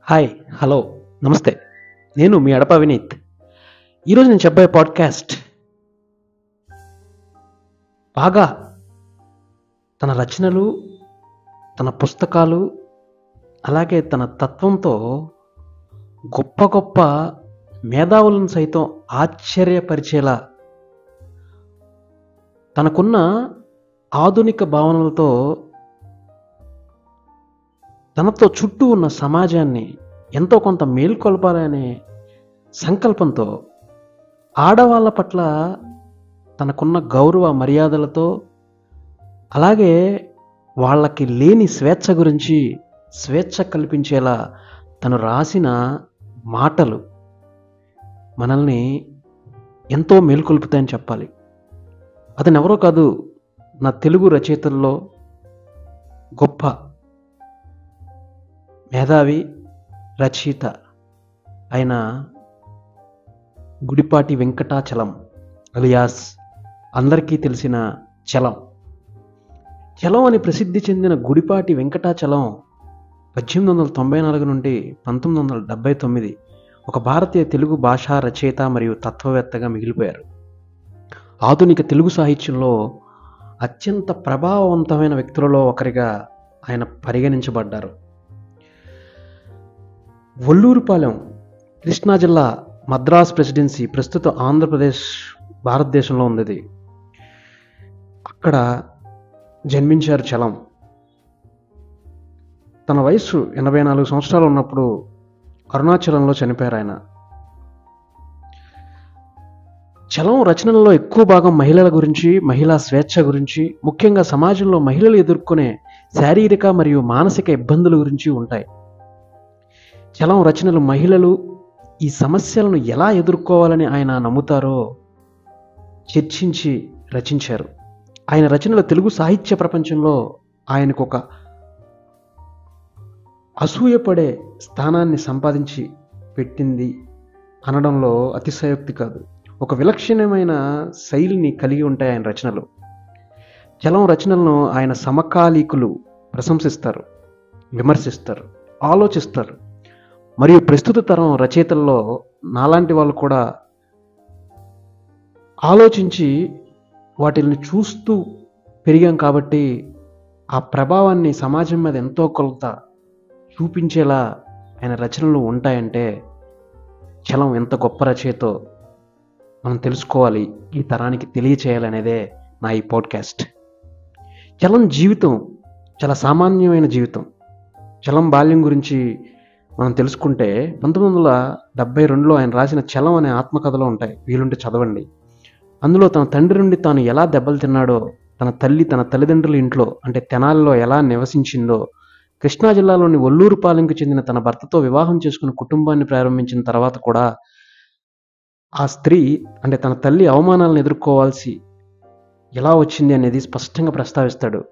Hi, hello, నమస్తే. నేను మీ అడప వినీత్. ఈరోజు నేను చెప్పే పాడ్కాస్ట్ బాగా తన రచనలు, తన పుస్తకాలు, అలాగే తన తత్వంతో గొప్ప గొప్ప మేధావులను సైతం ఆశ్చర్యపరిచేలా తనకున్న ఆధునిక భావనలతో తనతో చుట్టూ ఉన్న సమాజాన్ని ఎంతో కొంత మేల్కొల్పాలనే సంకల్పంతో ఆడవాళ్ళ పట్ల తనకున్న గౌరవ మర్యాదలతో, అలాగే వాళ్ళకి లేని స్వేచ్ఛ గురించి స్వేచ్ఛ కల్పించేలా తను రాసిన మాటలు మనల్ని ఎంతో మేల్కొల్పుతాయని చెప్పాలి. అతను ఎవరో కాదు, నా తెలుగు రచయితల్లో గొప్ప మేధావి, రచయిత అయిన గుడిపాటి వెంకటాచలం, అలియాస్ అందరికీ తెలిసిన చలం. చలం అని ప్రసిద్ధి చెందిన గుడిపాటి వెంకటాచలం 1894 నుండి 1979 ఒక భారతీయ తెలుగు భాషా రచయిత మరియు తత్వవేత్తగా మిగిలిపోయారు. ఆధునిక తెలుగు సాహిత్యంలో అత్యంత ప్రభావవంతమైన వ్యక్తులలో ఒకరిగా ఆయన పరిగణించబడ్డారు. ఒల్లూరుపాలెం, కృష్ణా జిల్లా, మద్రాస్ ప్రెసిడెన్సీ, ప్రస్తుత ఆంధ్రప్రదేశ్, భారతదేశంలో ఉంది. అక్కడ జన్మించారు చలం. తన వయసు 84 సంవత్సరాలు ఉన్నప్పుడు అరుణాచలంలో చనిపోయారు ఆయన. చలం రచనల్లో ఎక్కువ భాగం మహిళల గురించి, మహిళా స్వేచ్ఛ గురించి, ముఖ్యంగా సమాజంలో మహిళలు ఎదుర్కొనే శారీరక మరియు మానసిక ఇబ్బందుల గురించి ఉంటాయి. చలం రచనలు మహిళలు ఈ సమస్యలను ఎలా ఎదుర్కోవాలని ఆయన నమ్ముతారో చర్చించి రచించారు. ఆయన రచనలు తెలుగు సాహిత్య ప్రపంచంలో ఆయనకు ఒక అసూయపడే స్థానాన్ని సంపాదించి పెట్టింది అనడంలో అతిశయోక్తి కాదు. ఒక విలక్షణమైన శైలిని కలిగి ఉంటాయి ఆయన రచనలు. చలం రచనలను ఆయన సమకాలీకులు ప్రశంసిస్తారు, విమర్శిస్తారు, ఆలోచిస్తారు. మరియు ప్రస్తుత తరం రచయితల్లో నాలాంటి వాళ్ళు కూడా ఆలోచించి వాటిని చూస్తూ పెరిగాం కాబట్టి ఆ ప్రభావాన్ని సమాజం మీద ఎంతో కొలత చూపించేలా ఆయన రచనలు ఉంటాయంటే చలం ఎంత గొప్ప రచయితో మనం తెలుసుకోవాలి, ఈ తరానికి తెలియచేయాలనేదే నా ఈ పాడ్కాస్ట్. చలం జీవితం చాలా సామాన్యమైన జీవితం. చలం బాల్యం గురించి మనం తెలుసుకుంటే 1972లో ఆయన రాసిన చలం అనే ఆత్మకథలో ఉంటాయి, వీలుంటే చదవండి. అందులో తన తండ్రి నుండి తాను ఎలా దెబ్బలు తిన్నాడో, తన తల్లిదండ్రుల ఇంట్లో అంటే తెనాలిలో ఎలా నివసించిందో, కృష్ణా జిల్లాలోని ఒల్లూరుపాలెంకు చెందిన తన భర్తతో వివాహం చేసుకుని కుటుంబాన్ని ప్రారంభించిన తర్వాత కూడా ఆ స్త్రీ అంటే తన తల్లి అవమానాలను ఎదుర్కోవాల్సి ఎలా వచ్చింది అనేది స్పష్టంగా ప్రస్తావిస్తాడు,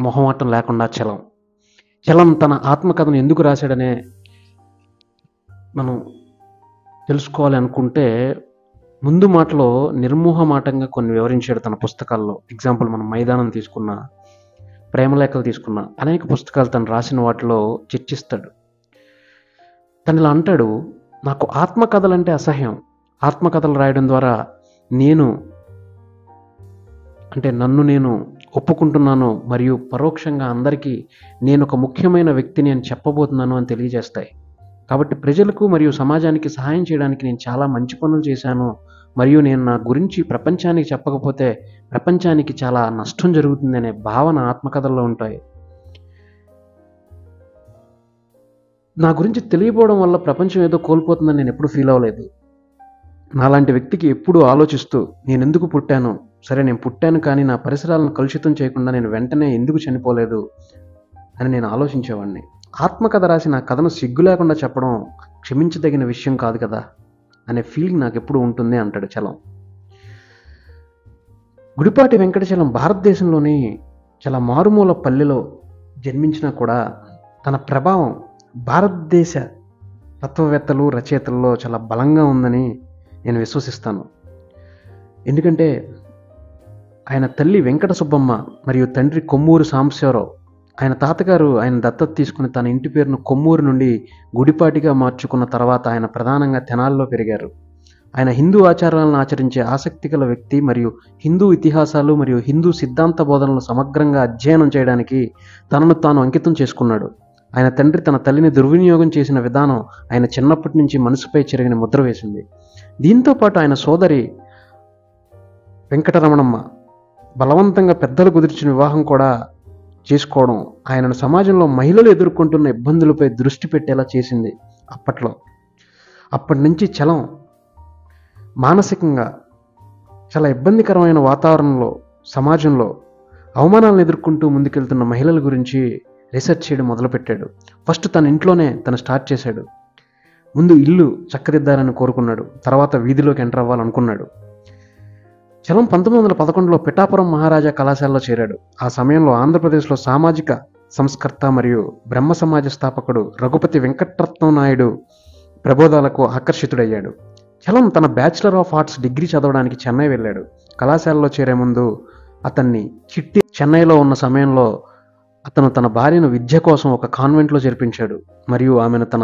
మొహమాటం లేకుండా. చలం తన ఆత్మకథను ఎందుకు రాశాడనే మనం తెలుసుకోవాలి అనుకుంటే ముందు మాటలో నిర్మోహమాటంగా కొన్ని వివరించాడు తన పుస్తకాల్లో. ఎగ్జాంపుల్, మనం మైదానం తీసుకున్న, ప్రేమలేఖలు తీసుకున్న, అనేక పుస్తకాలు తను రాసిన వాటిలో చర్చిస్తాడు. తను ఇలా అంటాడు, నాకు ఆత్మకథలంటే అసహ్యం. ఆత్మకథలు రాయడం ద్వారా నన్ను నేను ఒప్పుకుంటున్నాను మరియు పరోక్షంగా అందరికీ నేను ఒక ముఖ్యమైన వ్యక్తిని అని చెప్పబోతున్నాను అని తెలియజేస్తాయి. కాబట్టి ప్రజలకు మరియు సమాజానికి సహాయం చేయడానికి నేను చాలా మంచి పనులు చేశాను మరియు నేను నా గురించి ప్రపంచానికి చెప్పకపోతే ప్రపంచానికి చాలా నష్టం జరుగుతుందనే భావన ఆత్మకథల్లో ఉంటాయి. నా గురించి తెలియపోవడం వల్ల ప్రపంచం ఏదో కోల్పోతుందని నేను ఎప్పుడు ఫీల్ అవ్వలేదు. నాలాంటి వ్యక్తికి ఎప్పుడూ ఆలోచిస్తూ నేను ఎందుకు పుట్టాను, సరే నేను పుట్టాను కానీ నా పరిసరాలను కలుషితం చేయకుండా నేను వెంటనే ఎందుకు చనిపోలేదు అని నేను ఆలోచించేవాడిని. ఆత్మకథ రాసి నా కథను సిగ్గు లేకుండా చెప్పడం క్షమించదగిన విషయం కాదు కదా అనే ఫీలింగ్ నాకు ఎప్పుడు ఉంటుంది అంటాడు చలం. గుడిపాటి వెంకటచలం భారతదేశంలోని చాలా మారుమూల పల్లెలో జన్మించినా కూడా తన ప్రభావం భారతదేశ తత్వవేత్తలు రచయితల్లో చాలా బలంగా ఉందని నేను విశ్వసిస్తాను. ఎందుకంటే ఆయన తల్లి వెంకట సుబ్బమ్మ మరియు తండ్రి కొమ్మూరు సాంబశివరావు, ఆయన తాతగారు ఆయన దత్తత తీసుకుని తన ఇంటి పేరును కొమ్మూరు నుండి గుడిపాటిగా మార్చుకున్న తర్వాత ఆయన ప్రధానంగా తెనాలిలో పెరిగారు. ఆయన హిందూ ఆచారాలను ఆచరించే ఆసక్తి గల వ్యక్తి మరియు హిందూ ఇతిహాసాలు మరియు హిందూ సిద్ధాంత బోధనలు సమగ్రంగా అధ్యయనం చేయడానికి తనను తాను అంకితం చేసుకున్నాడు. ఆయన తండ్రి తన తల్లిని దుర్వినియోగం చేసిన విధానం ఆయన చిన్నప్పటి నుంచి మనసుపై చెరిగిన ముద్ర వేసింది. దీంతో పాటు ఆయన సోదరి వెంకటరమణమ్మ బలవంతంగా పెద్దలు కుదిర్చిన వివాహం కూడా చేసుకోవడం ఆయనను సమాజంలో మహిళలు ఎదుర్కొంటున్న ఇబ్బందులపై దృష్టి పెట్టేలా చేసింది. అప్పటి నుంచి చలం మానసికంగా చాలా ఇబ్బందికరమైన వాతావరణంలో సమాజంలో అవమానాలను ఎదుర్కొంటూ ముందుకెళ్తున్న మహిళల గురించి రీసెర్చ్ చేయడం మొదలుపెట్టాడు. ఫస్ట్ తన ఇంట్లోనే తను స్టార్ట్ చేశాడు. ముందు ఇల్లు చక్కదిద్దాలని కోరుకున్నాడు, తర్వాత వీధిలోకి ఎంటర్ అవ్వాలనుకున్నాడు. చలం 1911లో పిఠాపురం మహారాజా కళాశాలలో చేరాడు. ఆ సమయంలో ఆంధ్రప్రదేశ్లో సామాజిక సంస్కర్త మరియు బ్రహ్మ సమాజ స్థాపకుడు రఘుపతి వెంకటరత్నం నాయుడు ప్రబోధాలకు ఆకర్షితుడయ్యాడు. చలం తన బ్యాచిలర్ ఆఫ్ ఆర్ట్స్ డిగ్రీ చదవడానికి చెన్నై వెళ్ళాడు. కళాశాలలో చేరే ముందు అతన్ని చిట్టి చెన్నైలో ఉన్న సమయంలో అతను తన భార్యను విద్య కోసం ఒక కాన్వెంట్లో చేర్పించాడు మరియు ఆమెను తన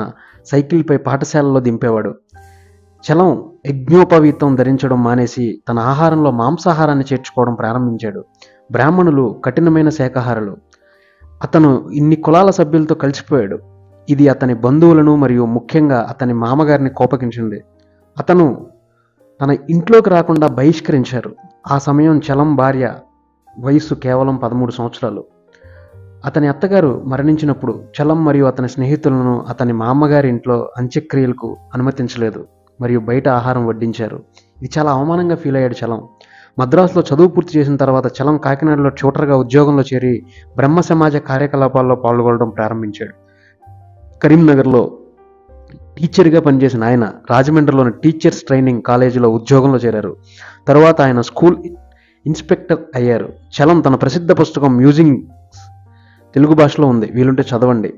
సైకిల్పై పాఠశాలలో దింపేవాడు. చలం యజ్ఞోపవీతం ధరించడం మానేసి తన ఆహారంలో మాంసాహారాన్ని చేర్చుకోవడం ప్రారంభించాడు. బ్రాహ్మణులు కఠినమైన శాకాహారులు. అతను ఇన్ని కులాల సభ్యులతో కలిసిపోయాడు. ఇది అతని బంధువులను మరియు ముఖ్యంగా అతని మామగారిని కోపగించింది. అతను తన ఇంట్లోకి రాకుండా బహిష్కరించారు. ఆ సమయం చలం భార్య వయస్సు కేవలం 13 సంవత్సరాలు. అతని అత్తగారు మరణించినప్పుడు చలం మరియు అతని స్నేహితులను అతని మామగారి ఇంట్లో అంత్యక్రియలకు అనుమతించలేదు మరియు బయట ఆహారం వడ్డించారు. ఇది చాలా అవమానంగా ఫీల్ అయ్యాడు చలం. మద్రాసులో చదువు పూర్తి చేసిన తర్వాత చలం కాకినాడలో ట్యూటర్గా ఉద్యోగంలో చేరి బ్రహ్మ సమాజ కార్యకలాపాల్లో పాల్గొనడం ప్రారంభించాడు. కరీంనగర్లో టీచర్గా పనిచేసిన ఆయన రాజమండ్రిలోని టీచర్స్ ట్రైనింగ్ కాలేజీలో ఉద్యోగంలో చేరారు. తర్వాత ఆయన స్కూల్ ఇన్స్పెక్టర్ అయ్యారు. చలం తన ప్రసిద్ధ పుస్తకం మ్యూజింగ్ తెలుగు భాషలో ఉంది, వీలుంటే చదవండి.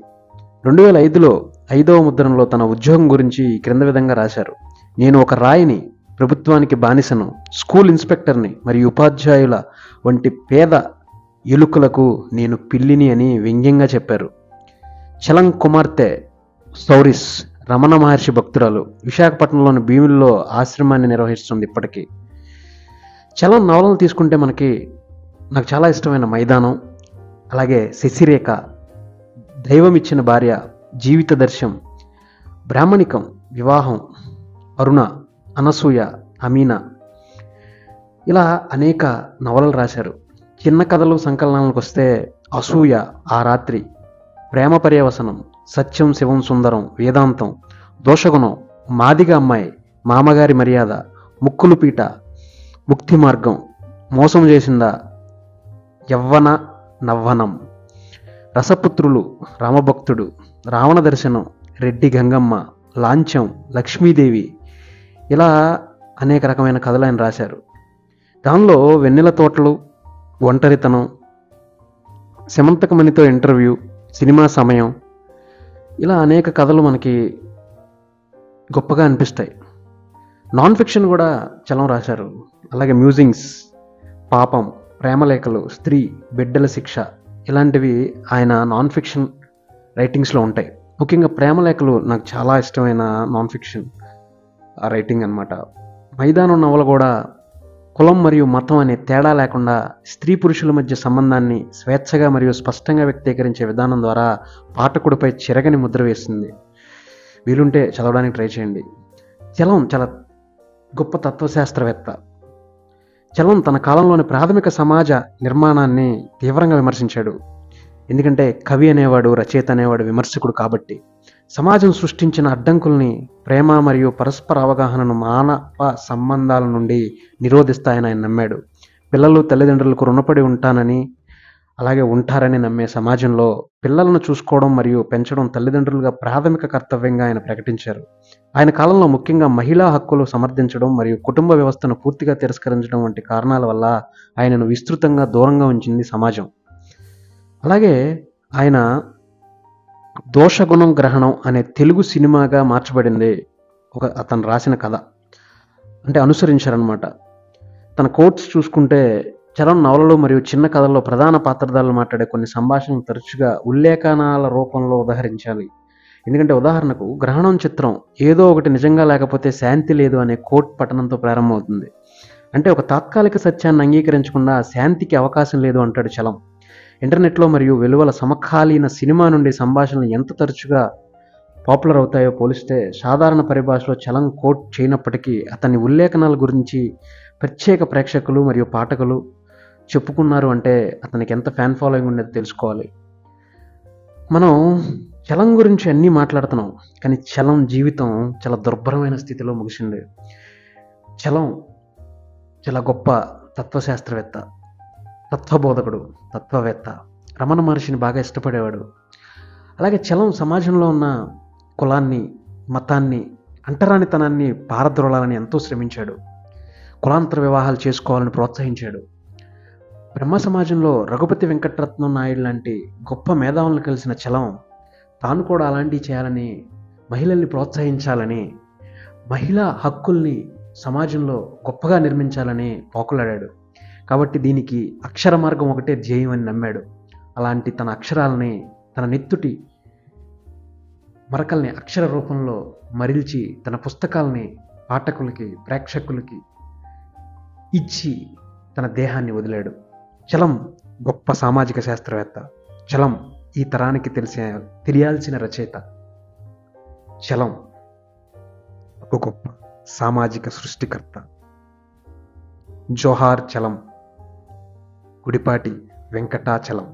2005లో 5వ ముద్రణలో తన ఉద్యోగం గురించి క్రింద విధంగా రాశారు. నేను ఒక రాయిని, ప్రభుత్వానికి బానిసను, స్కూల్ ఇన్స్పెక్టర్ని మరియు ఉపాధ్యాయుల వంటి పేద ఎలుకలకు నేను పిల్లిని అని వ్యంగ్యంగా చెప్పారు. చలం కుమార్తె సౌరిస్ రమణ మహర్షి భక్తురాలు. విశాఖపట్నంలోని భీముల్లో ఆశ్రమాన్ని నిర్వహిస్తుంది ఇప్పటికీ. చలం నవలను తీసుకుంటే నాకు చాలా ఇష్టమైన మైదానం, అలాగే శశిరేఖ, దైవమిచ్చిన భార్య, జీవిత దర్శం, బ్రాహ్మణికం, వివాహం, అరుణ, అనసూయ, అమీనా, ఇలా అనేక నవలలు రాశారు. చిన్న కథలు సంకలనాలకు వస్తే అసూయ, ఆ రాత్రి, ప్రేమ పర్యవసనం, సత్యం శివం సుందరం, వేదాంతం, దోషగుణం, మాదిగ అమ్మాయి, మామగారి మర్యాద, ముక్కులు పీట, ముక్తి మార్గం, మోసం చేసిందా, యవ్వన నవ్వనం, రసపుత్రులు, రామభక్తుడు, రావణ దర్శనం, రెడ్డి గంగమ్మ, లాంఛం, లక్ష్మీదేవి, ఇలా అనేక రకమైన కథలు ఆయన రాశారు. దానిలో వెన్నెల తోటలు, ఒంటరితనం, సమంతకమణితో ఇంటర్వ్యూ, సినిమా సమయం, ఇలా అనేక కథలు మనకి గొప్పగా అనిపిస్తాయి. నాన్ ఫిక్షన్ కూడా చలం రాశారు. అలాగే మ్యూజింగ్స్, పాపం, ప్రేమలేఖలు, స్త్రీ, బిడ్డల శిక్ష, ఇలాంటివి ఆయన నాన్ ఫిక్షన్ రైటింగ్స్లో ఉంటాయి. ముఖ్యంగా ప్రేమలేఖలు నాకు చాలా ఇష్టమైన నాన్ ఫిక్షన్ రైటింగ్ అన్నమాట. మైదానం నవల కూడా కులం మరియు మతం అనే తేడా లేకుండా స్త్రీ పురుషుల మధ్య సంబంధాన్ని స్వేచ్ఛగా మరియు స్పష్టంగా వ్యక్తీకరించే విధానం ద్వారా పాఠకుడిపై చెరగని ముద్ర వేస్తుంది. వీలుంటే చదవడానికి ట్రై చేయండి. చలం చాలా గొప్ప తత్వశాస్త్రవేత్త. చలం తన కాలంలోని ప్రాథమిక సమాజ నిర్మాణాన్ని తీవ్రంగా విమర్శించాడు. ఎందుకంటే కవి అనేవాడు, రచయిత అనేవాడు విమర్శకుడు కాబట్టి. సమాజం సృష్టించిన అడ్డంకుల్ని ప్రేమ మరియు పరస్పర అవగాహనను మానవ సంబంధాల నుండి నిరోధిస్తాయని ఆయన నమ్మాడు. పిల్లలు తల్లిదండ్రులకు రుణపడి ఉంటానని, అలాగే ఉంటారని నమ్మే సమాజంలో పిల్లలను చూసుకోవడం మరియు పెంచడం తల్లిదండ్రులుగా ప్రాథమిక కర్తవ్యంగా ఆయన ప్రకటించారు. ఆయన కాలంలో ముఖ్యంగా మహిళా హక్కులు సమర్థించడం మరియు కుటుంబ వ్యవస్థను పూర్తిగా తిరస్కరించడం వంటి కారణాల వల్ల ఆయనను విస్తృతంగా దూరంగా ఉంచింది సమాజం. అలాగే ఆయన దోషగుణం గ్రహణం అనే తెలుగు సినిమాగా మార్చబడింది అతను రాసిన కథ. అంటే అనుసరించారనమాట. తన కోట్స్ చూసుకుంటే చలం నవలలు మరియు చిన్న కథల్లో ప్రధాన పాత్రధారులు మాట్లాడే కొన్ని సంభాషణలు తరచుగా ఉల్లేఖనాల రూపంలో ఉదహరించాలి. ఎందుకంటే ఉదాహరణకు గ్రహణం చిత్రం ఏదో ఒకటి నిజంగా లేకపోతే శాంతి లేదు అనే కోట్ పఠనంతో ప్రారంభమవుతుంది. అంటే ఒక తాత్కాలిక సత్యాన్ని అంగీకరించకుండా శాంతికి అవకాశం లేదు అంటాడు చలం. ఇంటర్నెట్లో మరియు వెలువల సమకాలీన సినిమా నుండి సంభాషణలు ఎంత తరచుగా పాపులర్ అవుతాయో పోలిస్తే సాధారణ పరిభాషలో చలం కోట్ చేయనప్పటికీ అతని ఉల్లేఖనాల గురించి ప్రత్యేక ప్రేక్షకులు మరియు పాఠకులు చెప్పుకున్నారు అంటే అతనికి ఎంత ఫ్యాన్ ఫాలోయింగ్ ఉండేది తెలుసుకోవాలి. మనం చలం గురించి అన్నీ మాట్లాడుతున్నాం, కానీ చలం జీవితం చాలా దుర్భరమైన స్థితిలో ముగిసింది. చలం చాలా గొప్ప తత్వశాస్త్రవేత్త, తత్వబోధకుడు, తత్వవేత్త. రమణ మహర్షిని బాగా ఇష్టపడేవాడు. అలాగే చలం సమాజంలో ఉన్న కులాన్ని, మతాన్ని, అంటరానితనాన్ని పారద్రోలాలని ఎంతో శ్రమించాడు. కులాంతర వివాహాలు చేసుకోవాలని ప్రోత్సహించాడు. బ్రహ్మ సమాజంలో రఘుపతి వెంకటరత్నం నాయుడు లాంటి గొప్ప మేధావులను కలిసిన చలం తాను కూడా అలాంటివి చేయాలని, మహిళల్ని ప్రోత్సహించాలని, మహిళా హక్కుల్ని సమాజంలో గొప్పగా నిర్మించాలని పోకులాడాడు. కాబట్టి దీనికి అక్షర మార్గం ఒకటే ధ్యేయం అని నమ్మాడు. అలాంటి తన అక్షరాలని, తన నెత్తుటి మరకల్ని అక్షర రూపంలో మరిల్చి తన పుస్తకాలని పాఠకులకి, ప్రేక్షకులకి ఇచ్చి తన దేహాన్ని వదిలాడు. చలం గొప్ప సామాజిక శాస్త్రవేత్త. చలం ఈ తరానికి తెలియాల్సిన రచయిత. చలం ఒక గొప్ప సామాజిక సృష్టికర్త. జోహార్ చలం. గుడిపాటి వెంకటాచలం.